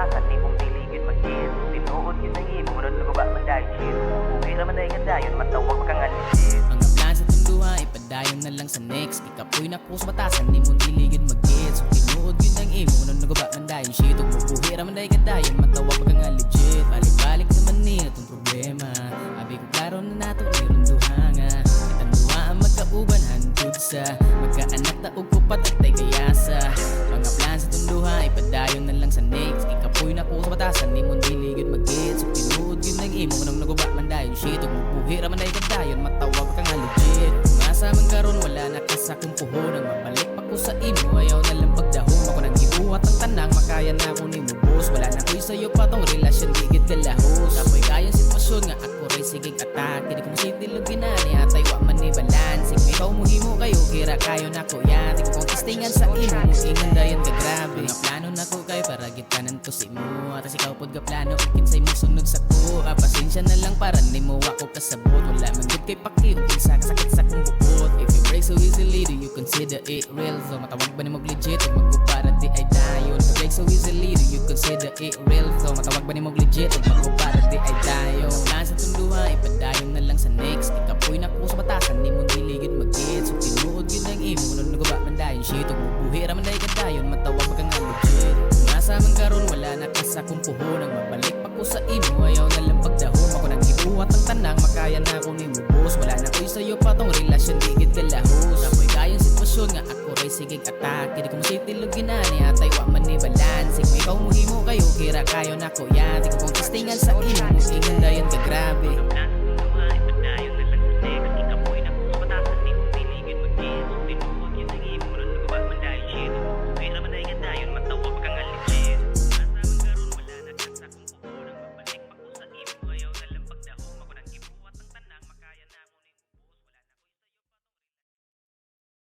batasan ni mong diligid mag-chill. Tinuod yun ang imo, ngunod na guba man dahil chill. Uwi raman ay gandayon, matawag ka nga legit. Mga plan sa tunduha, ipadayon na lang sa next. Ikapoy na ko sa batasan, ni mong diligid mag-get. So tinuod yun ang imo, ngunod na guba man dahil shit. Ug bubuhi raman ay gandayon, matawag ka nga legit. Balik-balik naman niya itong problema. Abi ko klaro na nato irunduha nga. Itanduha ang magkauban, handud sa magkaanak na og kupat at tay gayasa. Mga plan sa tunduha, ipadayon na lang sa next. Ikapoy na ko sa batasan, ni mong diligid mag-get. So tinuod yun ang imo, ngunod na guba man dahil shit. Ug bubuhi raman ay gandayon, matawag ka nga legit. Masa man karon wala na kasa kung puhunan. Mabalik pa ko sa imo, ayaw na lang pagdahong. Ako nang gibuhat ang tanang, makaya na ako ni mo boss. Wala na ko'y sa'yo pa tong relasyon, digit kalahos. Ako'y kayang sitwasyon nga ako rin sigig atake. Di ko musitilog ginani, atay wa man ni balance. Ikaw muhimo kayo, kira kayo na ko yan. Di ko kong testingan sa imo, muingan dayon ka grabe. Mga plano na ko kayo para gitanan to si mo. Atas ikaw pod ka plano, kinsay mo sunod sa ko. Pasensya na lang para ni mo ako kasabot. Wala man gud kay paki, ug kinsa kasakit sa kong buot. If you break so easily, do you consider it real? So matawag ba ni mo legit, ug magkupara di ay dayon. If you break so easily, do you consider it real? So matawag ba ni mo legit, ug magkupara di ay dayon. Plan sa tunduha, ipadayon na lang sa next. Ikapoy na ko sa batasan, ni mo diligid mag-get. So tinuod yun ang imo, ngunod na guba man dahil shit. Ug bubuhi raman dahil gandayon, matawag ka nga legit. Nasa man karon wala na kasa kung puhunan. Mabalik pa ko sa imo, ayaw na lang pagdahom. Ako nang gibuhat ang tanang, makaya na ako ni mo boss. Wala na ko'y sa'yo pa tong relasyon, digit kalahos. Ako'y kayang sitwasyon nga ako ray sigig atake. Di ko musitilog ginani, atay wa man ni balance. Kung ikaw muhimo kayo, kira kayo na ko yan. Di ko kong testingan sa imo, muingan dayon ka grabe.